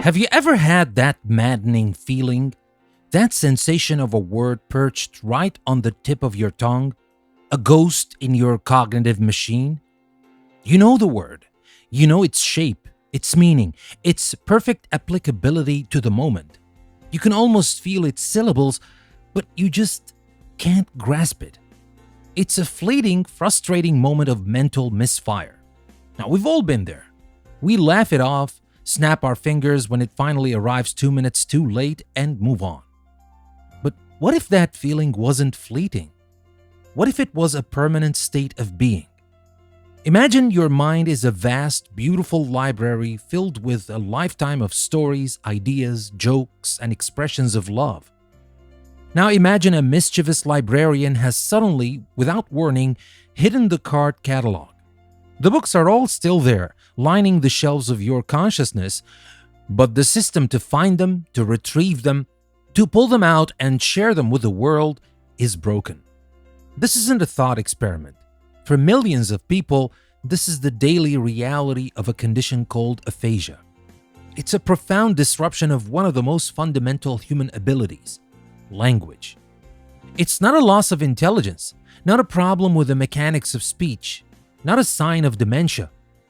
Have you ever had that maddening feeling? That sensation of a word perched right on the tip of your tongue? A ghost in your cognitive machine? You know the word. You know its shape, its meaning, its perfect applicability to the moment. You can almost feel its syllables, but you just can't grasp it. It's a fleeting, frustrating moment of mental misfire. Now, we've all been there. We laugh it off, snap our fingers when it finally arrives 2 minutes too late, and move on. But what if that feeling wasn't fleeting? What if it was a permanent state of being? Imagine your mind is a vast, beautiful library filled with a lifetime of stories, ideas, jokes, and expressions of love. Now imagine a mischievous librarian has suddenly, without warning, hidden the card catalog. The books are all still there, lining the shelves of your consciousness, but the system to find them, to retrieve them, to pull them out and share them with the world is broken. This isn't a thought experiment. For millions of people, this is the daily reality of a condition called aphasia. It's a profound disruption of one of the most fundamental human abilities, language. It's not a loss of intelligence, not a problem with the mechanics of speech, not a sign of dementia,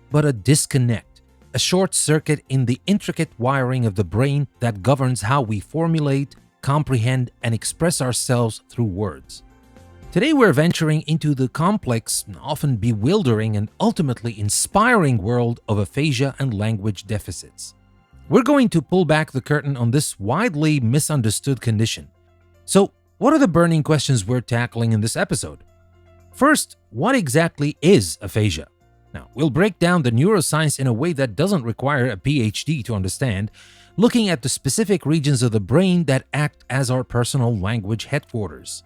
but a disconnect, a short circuit in the intricate wiring of the brain that governs how we formulate, comprehend, and express ourselves through words. Today we're venturing into the complex, often bewildering, and ultimately inspiring world of aphasia and language deficits. We're going to pull back the curtain on this widely misunderstood condition. So, what are the burning questions we're tackling in this episode? First, what exactly is aphasia? Now, we'll break down the neuroscience in a way that doesn't require a PhD to understand, looking at the specific regions of the brain that act as our personal language headquarters.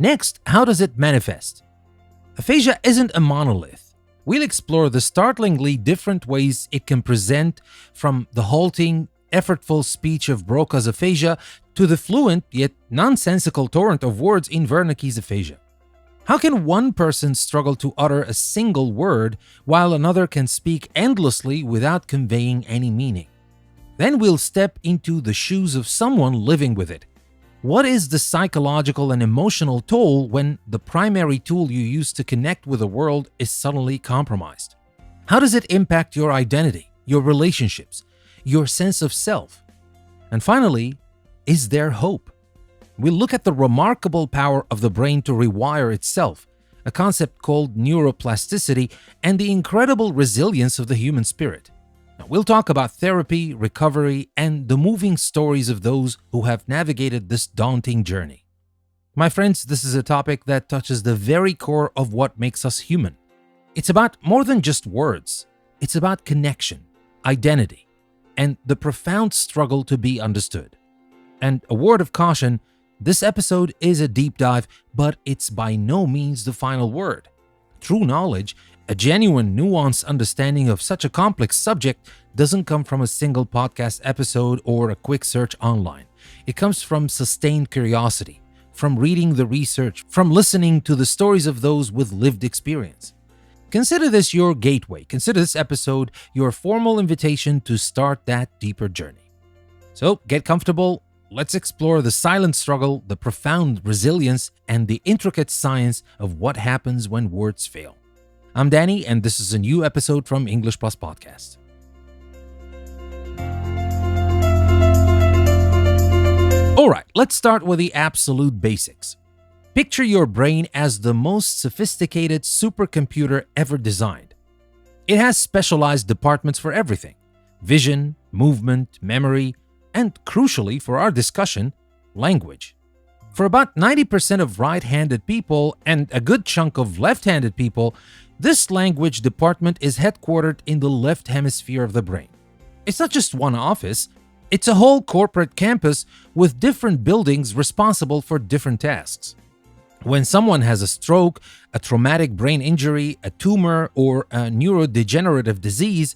Next, how does it manifest? Aphasia isn't a monolith. We'll explore the startlingly different ways it can present, from the halting, effortful speech of Broca's aphasia to the fluent yet nonsensical torrent of words in Wernicke's aphasia. How can one person struggle to utter a single word while another can speak endlessly without conveying any meaning? Then we'll step into the shoes of someone living with it. What is the psychological and emotional toll when the primary tool you use to connect with the world is suddenly compromised? How does it impact your identity, your relationships, your sense of self? And finally, is there hope? We'll look at the remarkable power of the brain to rewire itself, a concept called neuroplasticity, and the incredible resilience of the human spirit. Now, we'll talk about therapy, recovery, and the moving stories of those who have navigated this daunting journey. My friends, this is a topic that touches the very core of what makes us human. It's about more than just words. It's about connection, identity, and the profound struggle to be understood. And a word of caution, this episode is a deep dive, but it's by no means the final word. True knowledge, a genuine, nuanced understanding of such a complex subject, doesn't come from a single podcast episode or a quick search online. It comes from sustained curiosity, from reading the research, from listening to the stories of those with lived experience. Consider this your gateway. Consider this episode your formal invitation to start that deeper journey. So get comfortable. Let's explore the silent struggle, the profound resilience, and the intricate science of what happens when words fail. I'm Danny, and this is a new episode from English Plus Podcast. Alright, let's start with the absolute basics. Picture your brain as the most sophisticated supercomputer ever designed. It has specialized departments for everything: vision, movement, memory, and crucially for our discussion, language. For about 90% of right-handed people and a good chunk of left-handed people, this language department is headquartered in the left hemisphere of the brain. It's not just one office, it's a whole corporate campus with different buildings responsible for different tasks. When someone has a stroke, a traumatic brain injury, a tumor, or a neurodegenerative disease,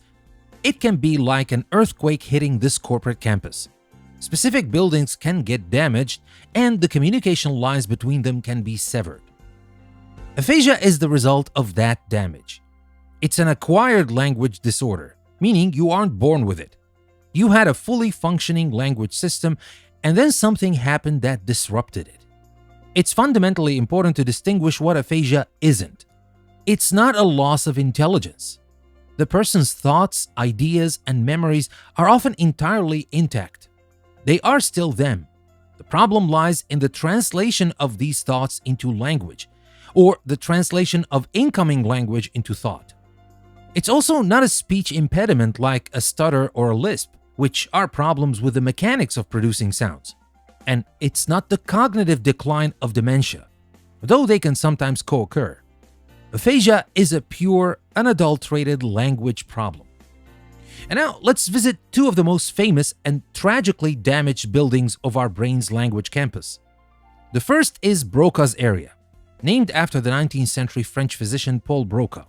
it can be like an earthquake hitting this corporate campus. Specific buildings can get damaged, and the communication lines between them can be severed. Aphasia is the result of that damage. It's an acquired language disorder, meaning you aren't born with it. You had a fully functioning language system, and then something happened that disrupted it. It's fundamentally important to distinguish what aphasia isn't. It's not a loss of intelligence. The person's thoughts, ideas, and memories are often entirely intact. They are still them. The problem lies in the translation of these thoughts into language, or the translation of incoming language into thought. It's also not a speech impediment like a stutter or a lisp, which are problems with the mechanics of producing sounds. And it's not the cognitive decline of dementia, though they can sometimes co-occur. Aphasia is a pure, unadulterated language problem. And now let's visit two of the most famous and tragically damaged buildings of our brain's language campus. The first is Broca's area, named after the 19th century French physician Paul Broca.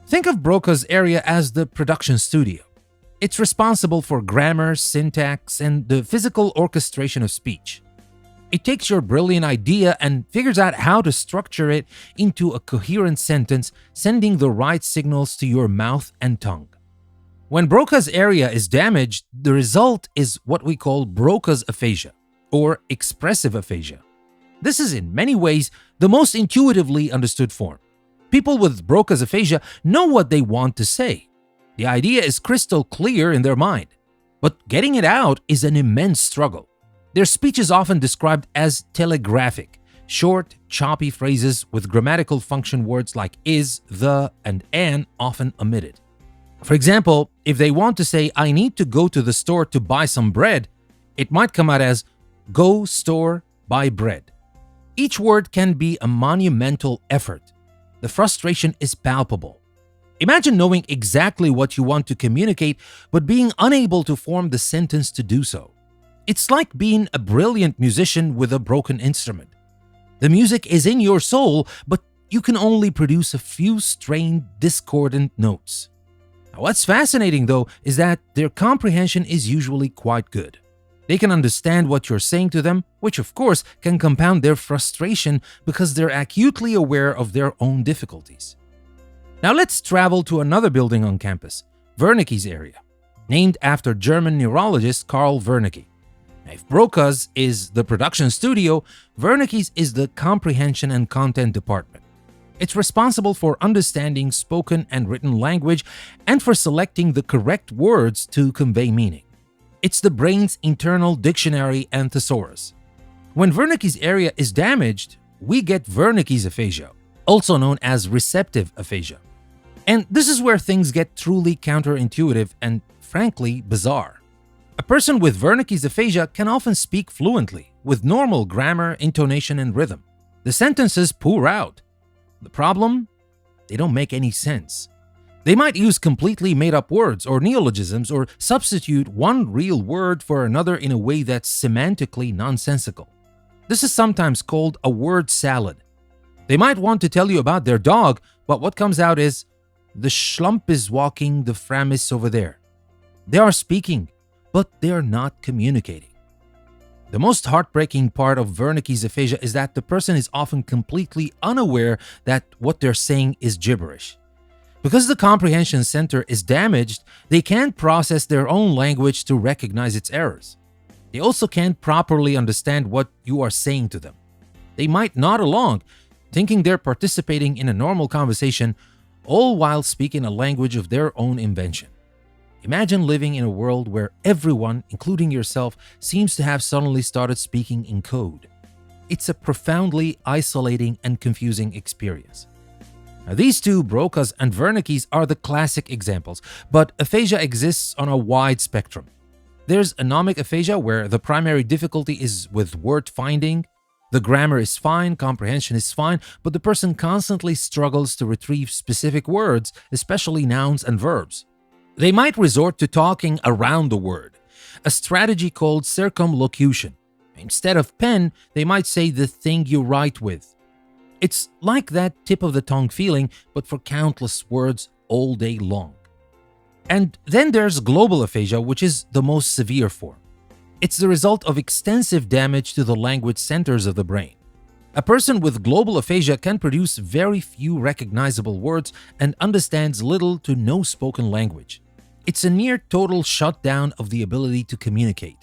Think of Broca's area as the production studio. It's responsible for grammar, syntax, and the physical orchestration of speech. It takes your brilliant idea and figures out how to structure it into a coherent sentence, sending the right signals to your mouth and tongue. When Broca's area is damaged, the result is what we call Broca's aphasia, or expressive aphasia. This is in many ways the most intuitively understood form. People with Broca's aphasia know what they want to say. The idea is crystal clear in their mind, but getting it out is an immense struggle. Their speech is often described as telegraphic, short, choppy phrases with grammatical function words like is, the, and an often omitted. For example, if they want to say, "I need to go to the store to buy some bread," it might come out as, "Go store, buy bread." Each word can be a monumental effort. The frustration is palpable. Imagine knowing exactly what you want to communicate, but being unable to form the sentence to do so. It's like being a brilliant musician with a broken instrument. The music is in your soul, but you can only produce a few strained, discordant notes. Now, what's fascinating, though, is that their comprehension is usually quite good. They can understand what you're saying to them, which of course can compound their frustration because they're acutely aware of their own difficulties. Now let's travel to another building on campus, Wernicke's area, named after German neurologist Karl Wernicke. If Broca's is the production studio, Wernicke's is the comprehension and content department. It's responsible for understanding spoken and written language and for selecting the correct words to convey meaning. It's the brain's internal dictionary and thesaurus. When Wernicke's area is damaged, we get Wernicke's aphasia, also known as receptive aphasia. And this is where things get truly counterintuitive and, frankly, bizarre. A person with Wernicke's aphasia can often speak fluently, with normal grammar, intonation, and rhythm. The sentences pour out. The problem? They don't make any sense. They might use completely made-up words or neologisms or substitute one real word for another in a way that's semantically nonsensical. This is sometimes called a word salad. They might want to tell you about their dog, but what comes out is, "The schlump is walking the Framis over there." They are speaking, but they are not communicating. The most heartbreaking part of Wernicke's aphasia is that the person is often completely unaware that what they're saying is gibberish. Because the comprehension center is damaged, they can't process their own language to recognize its errors. They also can't properly understand what you are saying to them. They might nod along, thinking they're participating in a normal conversation, all while speaking a language of their own invention. Imagine living in a world where everyone, including yourself, seems to have suddenly started speaking in code. It's a profoundly isolating and confusing experience. Now, these two, Broca's and Wernicke's, are the classic examples, but aphasia exists on a wide spectrum. There's anomic aphasia, where the primary difficulty is with word finding. The grammar is fine, comprehension is fine, but the person constantly struggles to retrieve specific words, especially nouns and verbs. They might resort to talking around the word, a strategy called circumlocution. Instead of pen, they might say the thing you write with. It's like that tip of the tongue feeling, but for countless words all day long. And then there's global aphasia, which is the most severe form. It's the result of extensive damage to the language centers of the brain. A person with global aphasia can produce very few recognizable words and understands little to no spoken language. It's a near total shutdown of the ability to communicate.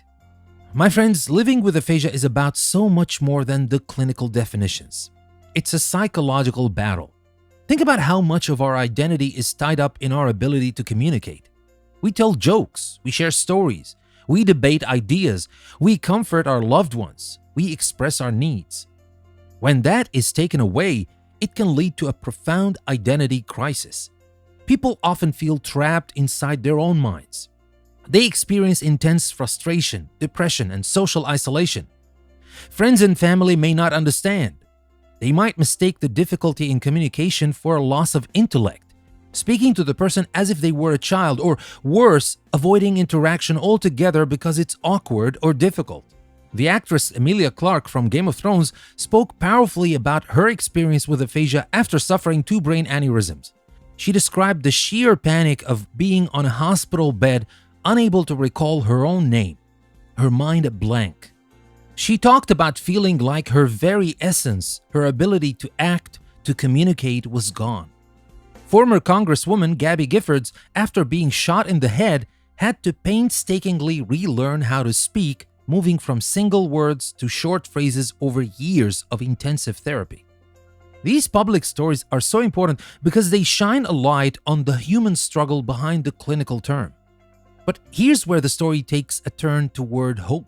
My friends, living with aphasia is about so much more than the clinical definitions. It's a psychological battle. Think about how much of our identity is tied up in our ability to communicate. We tell jokes, we share stories, we debate ideas, we comfort our loved ones, we express our needs. When that is taken away, it can lead to a profound identity crisis. People often feel trapped inside their own minds. They experience intense frustration, depression, and social isolation. Friends and family may not understand. They might mistake the difficulty in communication for a loss of intellect, speaking to the person as if they were a child, or worse, avoiding interaction altogether because it's awkward or difficult. The actress Emilia Clarke from Game of Thrones spoke powerfully about her experience with aphasia after suffering 2 brain aneurysms. She described the sheer panic of being on a hospital bed, unable to recall her own name, her mind a blank. She talked about feeling like her very essence, her ability to act, to communicate, was gone. Former Congresswoman Gabby Giffords, after being shot in the head, had to painstakingly relearn how to speak, moving from single words to short phrases over years of intensive therapy. These public stories are so important because they shine a light on the human struggle behind the clinical term. But here's where the story takes a turn toward hope.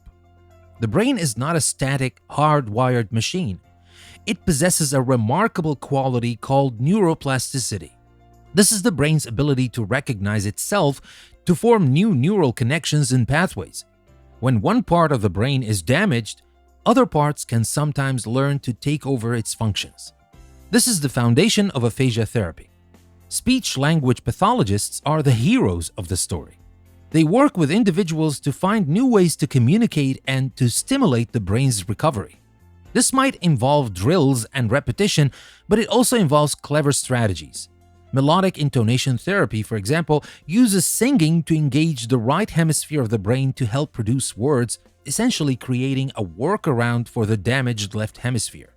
The brain is not a static, hardwired machine. It possesses a remarkable quality called neuroplasticity. This is the brain's ability to recognize itself, to form new neural connections and pathways. When one part of the brain is damaged, other parts can sometimes learn to take over its functions. This is the foundation of aphasia therapy. Speech-language pathologists are the heroes of the story. They work with individuals to find new ways to communicate and to stimulate the brain's recovery. This might involve drills and repetition, but it also involves clever strategies. Melodic intonation therapy, for example, uses singing to engage the right hemisphere of the brain to help produce words, essentially creating a workaround for the damaged left hemisphere.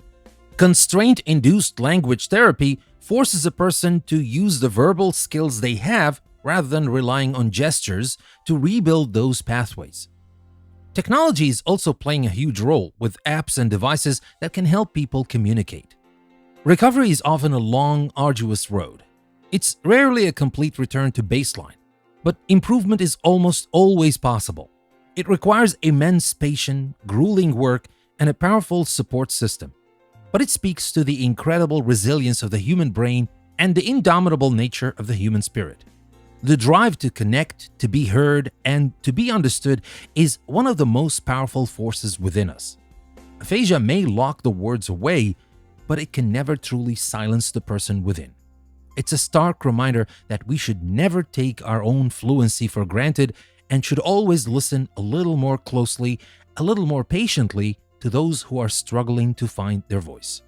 Constraint-induced language therapy forces a person to use the verbal skills they have rather than relying on gestures to rebuild those pathways. Technology is also playing a huge role with apps and devices that can help people communicate. Recovery is often a long, arduous road. It's rarely a complete return to baseline, but improvement is almost always possible. It requires immense patience, grueling work, and a powerful support system. But it speaks to the incredible resilience of the human brain and the indomitable nature of the human spirit. The drive to connect, to be heard, and to be understood is one of the most powerful forces within us. Aphasia may lock the words away, but it can never truly silence the person within. It's a stark reminder that we should never take our own fluency for granted and should always listen a little more closely, a little more patiently to those who are struggling to find their voice.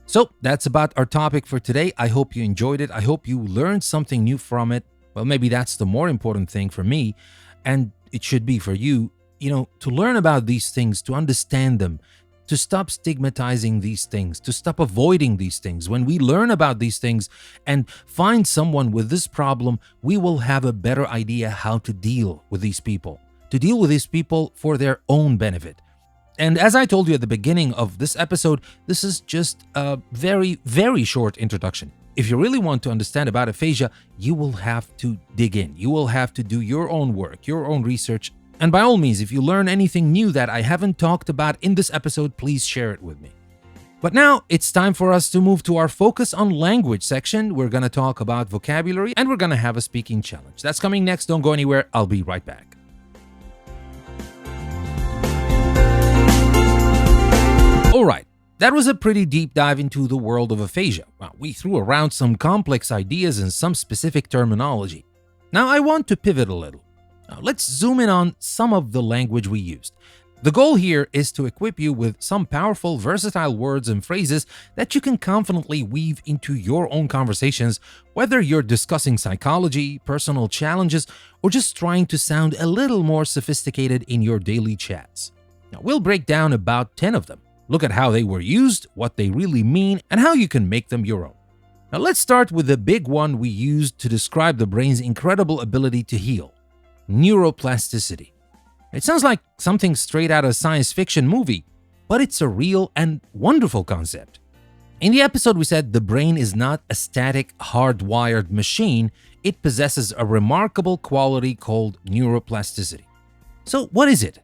So that's about our topic for today. I hope you enjoyed it. I hope you learned something new from it. Well, maybe that's the more important thing for me, and it should be for you, to learn about these things, to understand them, to stop stigmatizing these things, to stop avoiding these things. When we learn about these things and find someone with this problem, we will have a better idea how to deal with these people, for their own benefit. And as I told you at the beginning of this episode, this is just a very, very short introduction. If you really want to understand about aphasia, you will have to dig in. You will have to do your own work, your own research. And by all means, if you learn anything new that I haven't talked about in this episode, please share it with me. But now it's time for us to move to our focus on language section. We're going to talk about vocabulary and we're going to have a speaking challenge. That's coming next. Don't go anywhere. I'll be right back. All right. That was a pretty deep dive into the world of aphasia. Well, we threw around some complex ideas and some specific terminology. Now I want to pivot a little. Now let's zoom in on some of the language we used. The goal here is to equip you with some powerful, versatile words and phrases that you can confidently weave into your own conversations, whether you're discussing psychology, personal challenges, or just trying to sound a little more sophisticated in your daily chats. Now we'll break down about 10 of them. Look at how they were used, what they really mean, and how you can make them your own. Now let's start with the big one we use to describe the brain's incredible ability to heal: neuroplasticity. It sounds like something straight out of a science fiction movie, but it's a real and wonderful concept. In the episode, we said the brain is not a static, hardwired machine. It possesses a remarkable quality called neuroplasticity. So, what is it?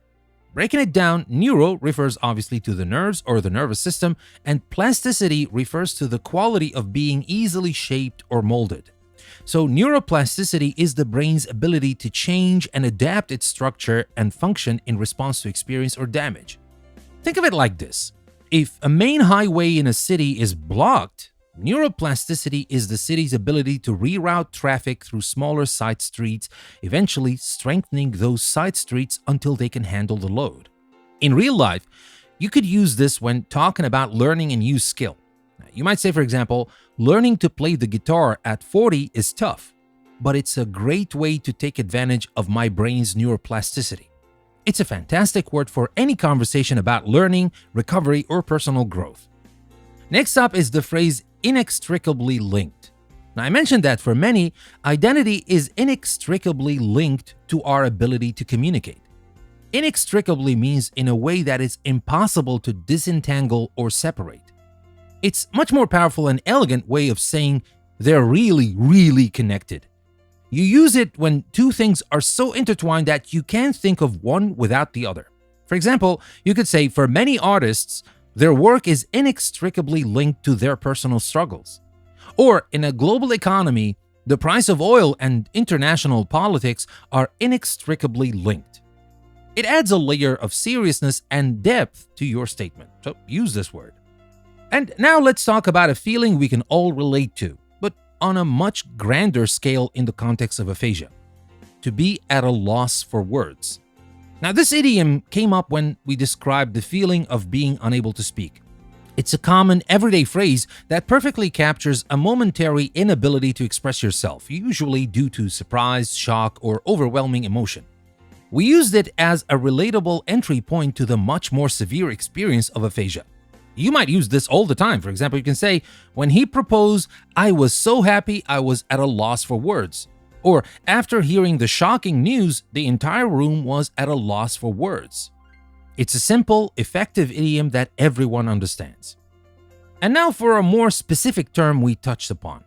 Breaking it down, neuro refers obviously to the nerves or the nervous system, and plasticity refers to the quality of being easily shaped or molded. So, neuroplasticity is the brain's ability to change and adapt its structure and function in response to experience or damage. Think of it like this. If a main highway in a city is blocked, neuroplasticity is the city's ability to reroute traffic through smaller side streets, eventually strengthening those side streets until they can handle the load. In real life, you could use this when talking about learning a new skill. You might say, for example, learning to play the guitar at 40 is tough, but it's a great way to take advantage of my brain's neuroplasticity. It's a fantastic word for any conversation about learning, recovery, or personal growth. Next up is the phrase inextricably linked. Now, I mentioned that for many, identity is inextricably linked to our ability to communicate. Inextricably means in a way that it's impossible to disentangle or separate. It's much more powerful and elegant way of saying they're really, really connected. You use it when two things are so intertwined that you can't think of one without the other. For example, you could say for many artists, their work is inextricably linked to their personal struggles. Or in a global economy, the price of oil and international politics are inextricably linked. It adds a layer of seriousness and depth to your statement, so use this word. And now let's talk about a feeling we can all relate to, but on a much grander scale in the context of aphasia: to be at a loss for words. Now, this idiom came up when we described the feeling of being unable to speak. It's a common everyday phrase that perfectly captures a momentary inability to express yourself, usually due to surprise, shock, or overwhelming emotion. We used it as a relatable entry point to the much more severe experience of aphasia. You might use this all the time. For example, you can say, when he proposed, I was so happy I was at a loss for words. Or, after hearing the shocking news, the entire room was at a loss for words. It's a simple, effective idiom that everyone understands. And now for a more specific term we touched upon: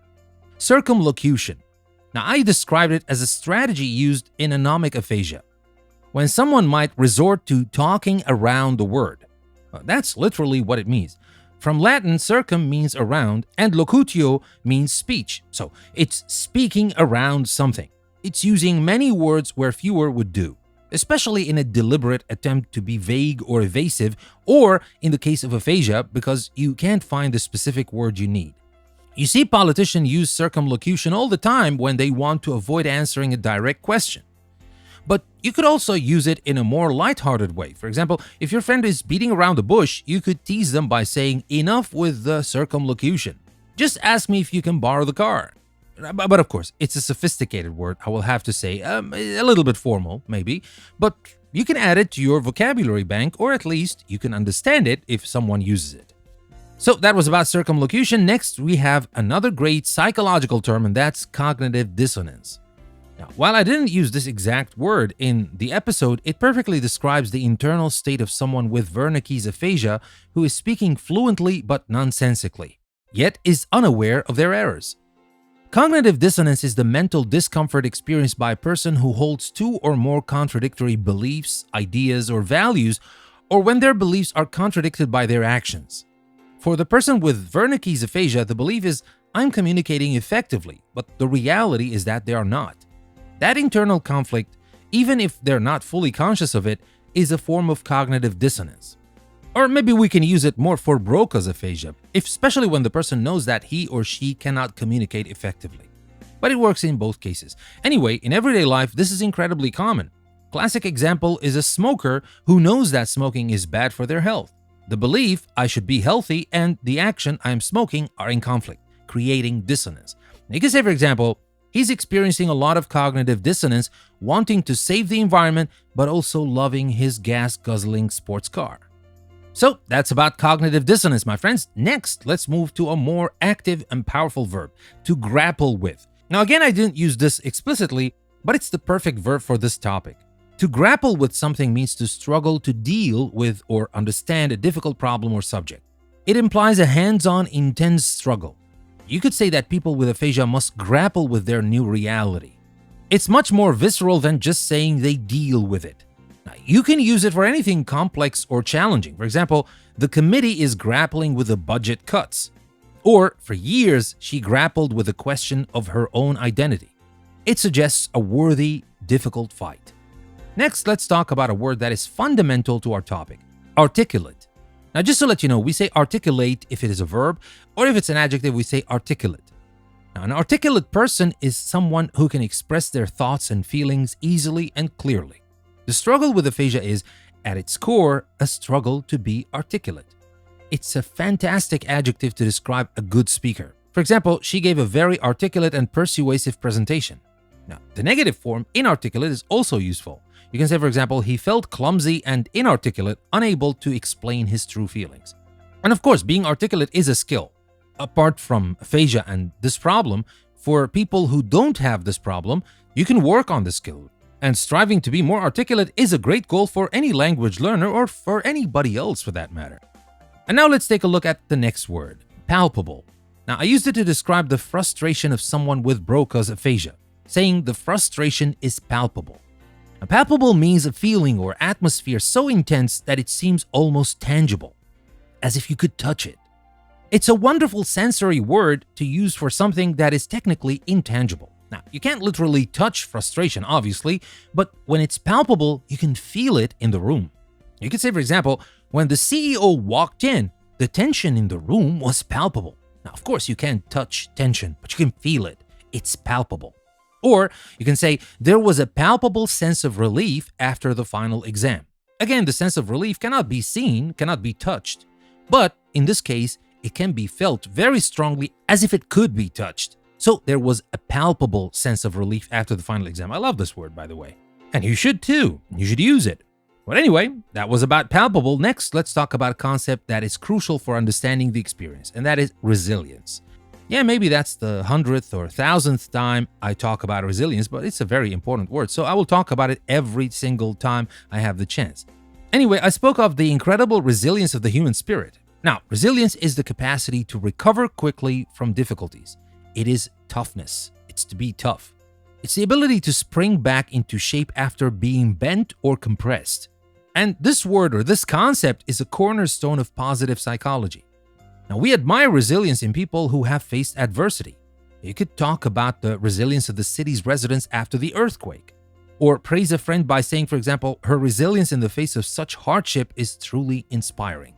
circumlocution. Now, I described it as a strategy used in anomic aphasia, when someone might resort to talking around the word. That's literally what it means. From Latin, circum means around, and locutio means speech. So it's speaking around something. It's using many words where fewer would do, especially in a deliberate attempt to be vague or evasive, or in the case of aphasia, because you can't find the specific word you need. You see politicians use circumlocution all the time when they want to avoid answering a direct question. But you could also use it in a more lighthearted way. For example, if your friend is beating around the bush, you could tease them by saying, enough with the circumlocution. Just ask me if you can borrow the car. But of course, it's a sophisticated word, I will have to say, a little bit formal, maybe. But you can add it to your vocabulary bank, or at least you can understand it if someone uses it. So that was about circumlocution. Next, we have another great psychological term, and that's cognitive dissonance. Now, while I didn't use this exact word in the episode, it perfectly describes the internal state of someone with Wernicke's aphasia who is speaking fluently but nonsensically, yet is unaware of their errors. Cognitive dissonance is the mental discomfort experienced by a person who holds two or more contradictory beliefs, ideas, or values, or when their beliefs are contradicted by their actions. For the person with Wernicke's aphasia, the belief is, I'm communicating effectively, but the reality is that they are not. That internal conflict, even if they're not fully conscious of it, is a form of cognitive dissonance. Or maybe we can use it more for Broca's aphasia, especially when the person knows that he or she cannot communicate effectively. But it works in both cases. Anyway, in everyday life, this is incredibly common. Classic example is a smoker who knows that smoking is bad for their health. The belief, I should be healthy, and the action, I am smoking, are in conflict, creating dissonance. You can say, for example, he's experiencing a lot of cognitive dissonance, wanting to save the environment, but also loving his gas-guzzling sports car. So that's about cognitive dissonance, my friends. Next, let's move to a more active and powerful verb, to grapple with. Now, again, I didn't use this explicitly, but it's the perfect verb for this topic. To grapple with something means to struggle to deal with or understand a difficult problem or subject. It implies a hands-on, intense struggle. You could say that people with aphasia must grapple with their new reality. It's much more visceral than just saying they deal with it. Now, you can use it for anything complex or challenging. For example, the committee is grappling with the budget cuts. Or, for years, she grappled with the question of her own identity. It suggests a worthy, difficult fight. Next, let's talk about a word that is fundamental to our topic, articulate. Now, just to let you know, we say articulate if it is a verb, or if it's an adjective, we say articulate. Now, an articulate person is someone who can express their thoughts and feelings easily and clearly. The struggle with aphasia is, at its core, a struggle to be articulate. It's a fantastic adjective to describe a good speaker. For example, she gave a very articulate and persuasive presentation. Now, the negative form, inarticulate, is also useful. You can say, for example, he felt clumsy and inarticulate, unable to explain his true feelings. And of course, being articulate is a skill. Apart from aphasia and this problem, for people who don't have this problem, you can work on the skill. And striving to be more articulate is a great goal for any language learner or for anybody else for that matter. And now let's take a look at the next word, palpable. Now, I used it to describe the frustration of someone with Broca's aphasia, saying the frustration is palpable. Now, palpable means a feeling or atmosphere so intense that it seems almost tangible, as if you could touch it. It's a wonderful sensory word to use for something that is technically intangible. Now, you can't literally touch frustration, obviously, but when it's palpable, you can feel it in the room. You could say, for example, when the CEO walked in, the tension in the room was palpable. Now, of course, you can't touch tension, but you can feel it. It's palpable. Or you can say, there was a palpable sense of relief after the final exam. Again, the sense of relief cannot be seen, cannot be touched. But in this case, it can be felt very strongly as if it could be touched. So there was a palpable sense of relief after the final exam. I love this word, by the way. And you should too. You should use it. But anyway, that was about palpable. Next, let's talk about a concept that is crucial for understanding the experience, and that is resilience. Yeah, maybe that's the 100th or 1,000th time I talk about resilience, but it's a very important word, so I will talk about it every single time I have the chance. Anyway, I spoke of the incredible resilience of the human spirit. Now, resilience is the capacity to recover quickly from difficulties. It is toughness. It's to be tough. It's the ability to spring back into shape after being bent or compressed. And this word or this concept is a cornerstone of positive psychology. Now, we admire resilience in people who have faced adversity. You could talk about the resilience of the city's residents after the earthquake, or praise a friend by saying, for example, her resilience in the face of such hardship is truly inspiring.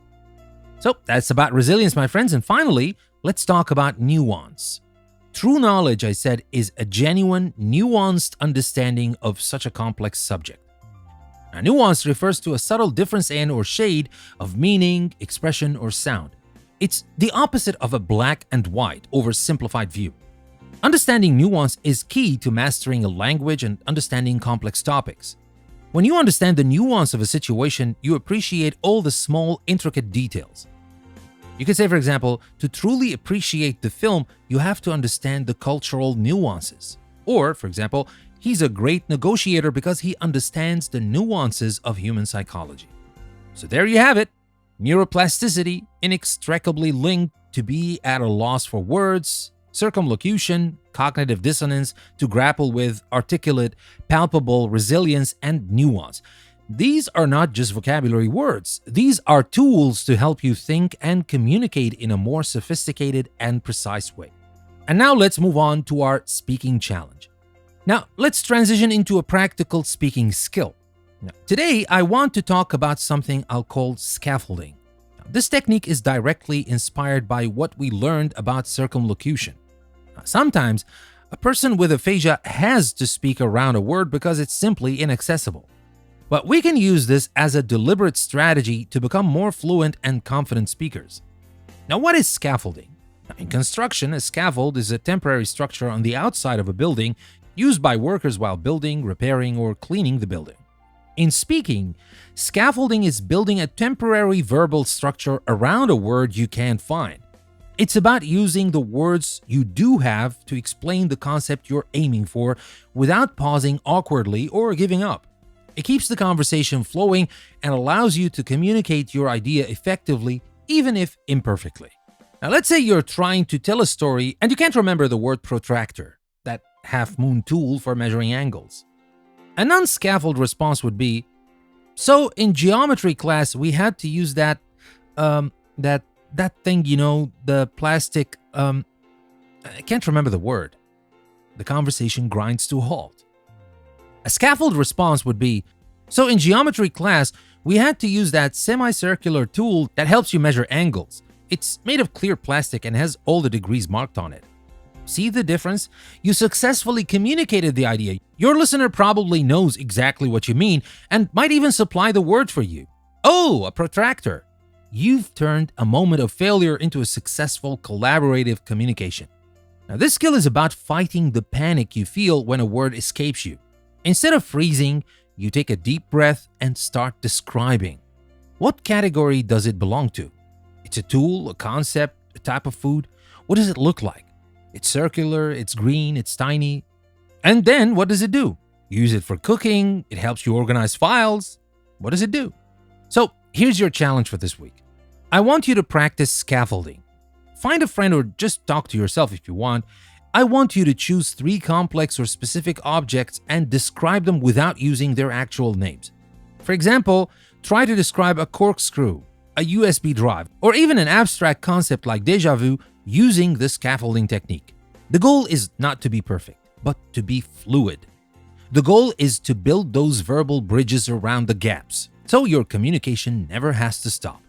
So that's about resilience, my friends. And finally, let's talk about nuance. True knowledge, I said, is a genuine, nuanced understanding of such a complex subject. Now, nuance refers to a subtle difference in or shade of meaning, expression, or sound. It's the opposite of a black and white, oversimplified view. Understanding nuance is key to mastering a language and understanding complex topics. When you understand the nuance of a situation, you appreciate all the small, intricate details. You could say, for example, to truly appreciate the film, you have to understand the cultural nuances. Or, for example, he's a great negotiator because he understands the nuances of human psychology. So there you have it. Neuroplasticity, inextricably linked to be at a loss for words, circumlocution, cognitive dissonance, to grapple with, articulate, palpable, resilience, and nuance. These are not just vocabulary words. These are tools to help you think and communicate in a more sophisticated and precise way. And now let's move on to our speaking challenge. Now, let's transition into a practical speaking skill. Now, today, I want to talk about something I'll call scaffolding. Now, this technique is directly inspired by what we learned about circumlocution. Now, sometimes, a person with aphasia has to speak around a word because it's simply inaccessible. But we can use this as a deliberate strategy to become more fluent and confident speakers. Now, what is scaffolding? Now, in construction, a scaffold is a temporary structure on the outside of a building used by workers while building, repairing, or cleaning the building. In speaking, scaffolding is building a temporary verbal structure around a word you can't find. It's about using the words you do have to explain the concept you're aiming for without pausing awkwardly or giving up. It keeps the conversation flowing and allows you to communicate your idea effectively, even if imperfectly. Now, let's say you're trying to tell a story and you can't remember the word protractor, that half-moon tool for measuring angles. A non-scaffold response would be, "So in geometry class, we had to use that thing, the plastic, I can't remember the word." The conversation grinds to a halt. A scaffold response would be, "So in geometry class, we had to use that semicircular tool that helps you measure angles. It's made of clear plastic and has all the degrees marked on it." See the difference? You successfully communicated the idea. Your listener probably knows exactly what you mean and might even supply the word for you. Oh, a protractor. You've turned a moment of failure into a successful collaborative communication. Now, this skill is about fighting the panic you feel when a word escapes you. Instead of freezing, you take a deep breath and start describing. What category does it belong to? It's a tool, a concept, a type of food. What does it look like? It's circular, it's green, it's tiny. And then what does it do? You use it for cooking, it helps you organize files. What does it do? So here's your challenge for this week. I want you to practice scaffolding. Find a friend or just talk to yourself if you want. I want you to choose 3 complex or specific objects and describe them without using their actual names. For example, try to describe a corkscrew, a USB drive, or even an abstract concept like déjà vu using the scaffolding technique. The goal is not to be perfect, but to be fluid. The goal is to build those verbal bridges around the gaps, so your communication never has to stop.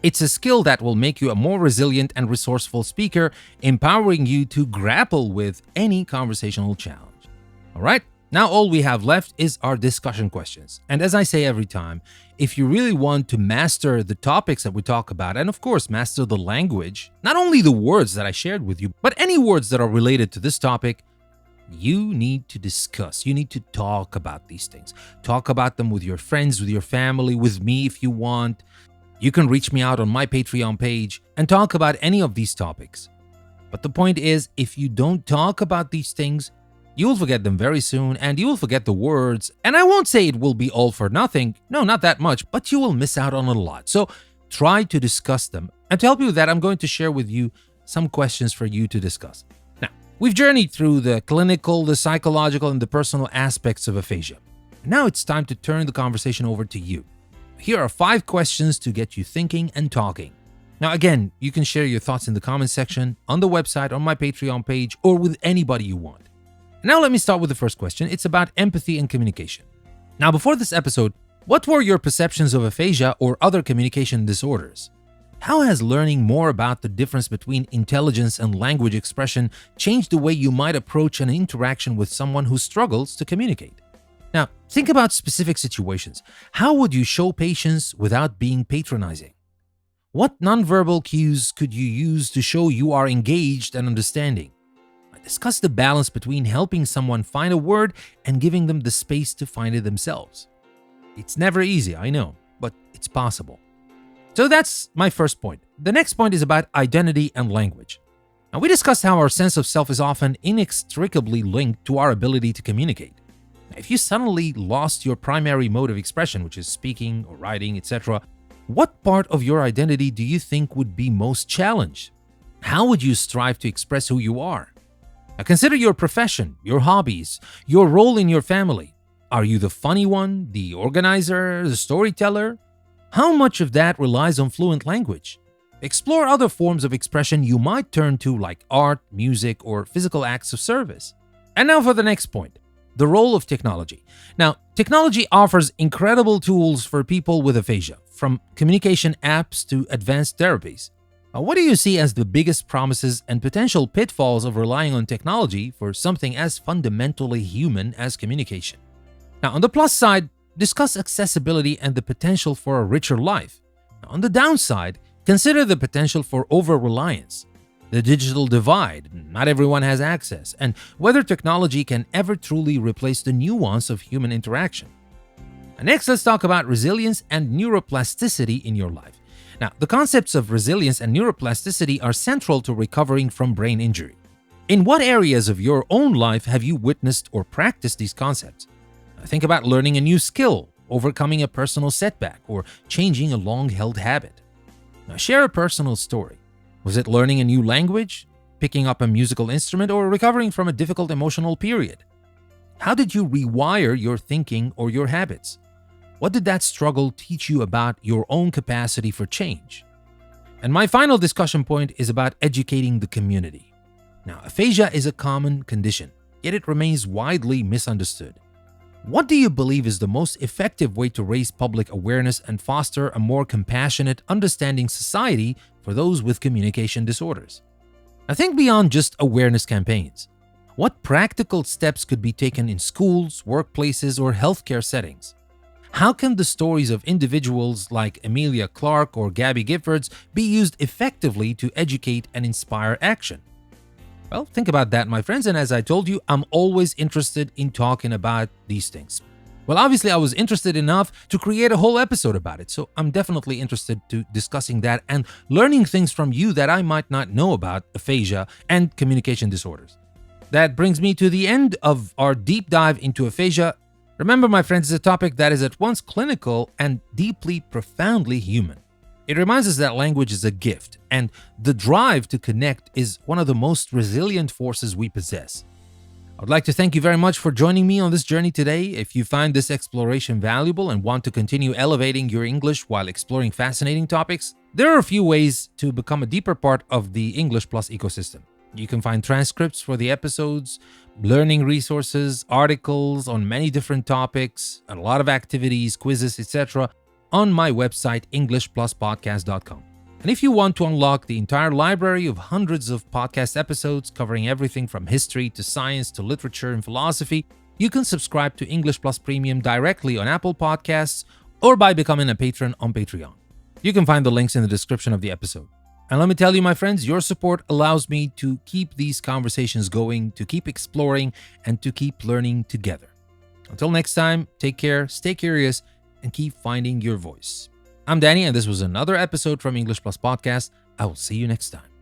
It's a skill that will make you a more resilient and resourceful speaker, empowering you to grapple with any conversational challenge. All right, now all we have left is our discussion questions. And as I say every time, if you really want to master the topics that we talk about, and of course master the language, not only the words that I shared with you, but any words that are related to this topic, you need to discuss. You need to talk about these things. Talk about them with your friends, with your family, with me if you want. You can reach me out on my Patreon page and talk about any of these topics. But the point is, if you don't talk about these things, you will forget them very soon and you will forget the words. And I won't say it will be all for nothing. No, not that much, but you will miss out on a lot. So try to discuss them. And to help you with that, I'm going to share with you some questions for you to discuss. Now, we've journeyed through the clinical, the psychological, and the personal aspects of aphasia. Now it's time to turn the conversation over to you. Here are 5 questions to get you thinking and talking. Now, again, you can share your thoughts in the comment section, on the website, on my Patreon page, or with anybody you want. Now, let me start with the first question. It's about empathy and communication. Now, before this episode, what were your perceptions of aphasia or other communication disorders? How has learning more about the difference between intelligence and language expression changed the way you might approach an interaction with someone who struggles to communicate? Now, think about specific situations. How would you show patience without being patronizing? What nonverbal cues could you use to show you are engaged and understanding? Discuss the balance between helping someone find a word and giving them the space to find it themselves. It's never easy, I know, but it's possible. So that's my first point. The next point is about identity and language. Now, we discussed how our sense of self is often inextricably linked to our ability to communicate. If you suddenly lost your primary mode of expression, which is speaking or writing, etc., what part of your identity do you think would be most challenged? How would you strive to express who you are? Now, consider your profession, your hobbies, your role in your family. Are you the funny one, the organizer, the storyteller? How much of that relies on fluent language? Explore other forms of expression you might turn to, like art, music, or physical acts of service. And now for the next point. The role of technology. Now, technology offers incredible tools for people with aphasia, from communication apps to advanced therapies. What do you see as the biggest promises and potential pitfalls of relying on technology for something as fundamentally human as communication? Now, on the plus side, discuss accessibility and the potential for a richer life. Now, on the downside, consider the potential for over-reliance. The digital divide, not everyone has access, and whether technology can ever truly replace the nuance of human interaction. Next, let's talk about resilience and neuroplasticity in your life. Now, the concepts of resilience and neuroplasticity are central to recovering from brain injury. In what areas of your own life have you witnessed or practiced these concepts? Think about learning a new skill, overcoming a personal setback, or changing a long-held habit. Now, share a personal story. Was it learning a new language, picking up a musical instrument, or recovering from a difficult emotional period? How did you rewire your thinking or your habits? What did that struggle teach you about your own capacity for change? And my final discussion point is about educating the community. Now, aphasia is a common condition, yet it remains widely misunderstood. What do you believe is the most effective way to raise public awareness and foster a more compassionate, understanding society for those with communication disorders? Now, think beyond just awareness campaigns. What practical steps could be taken in schools, workplaces, or healthcare settings? How can the stories of individuals like Emilia Clarke or Gabby Giffords be used effectively to educate and inspire action? Well, think about that, my friends, and as I told you, I'm always interested in talking about these things. Well, obviously, I was interested enough to create a whole episode about it, so I'm definitely interested to discussing that and learning things from you that I might not know about aphasia and communication disorders. That brings me to the end of our deep dive into aphasia. Remember, my friends, it's a topic that is at once clinical and deeply, profoundly human. It reminds us that language is a gift, and the drive to connect is one of the most resilient forces we possess. I'd like to thank you very much for joining me on this journey today. If you find this exploration valuable and want to continue elevating your English while exploring fascinating topics, there are a few ways to become a deeper part of the English Plus ecosystem. You can find transcripts for the episodes, learning resources, articles on many different topics, and a lot of activities, quizzes, etc. on my website, EnglishPlusPodcast.com. And if you want to unlock the entire library of hundreds of podcast episodes covering everything from history to science to literature and philosophy, you can subscribe to English Plus Premium directly on Apple Podcasts or by becoming a patron on Patreon. You can find the links in the description of the episode. And let me tell you, my friends, your support allows me to keep these conversations going, to keep exploring, and to keep learning together. Until next time, take care, stay curious, and keep finding your voice. I'm Danny, and this was another episode from English Plus Podcast. I will see you next time.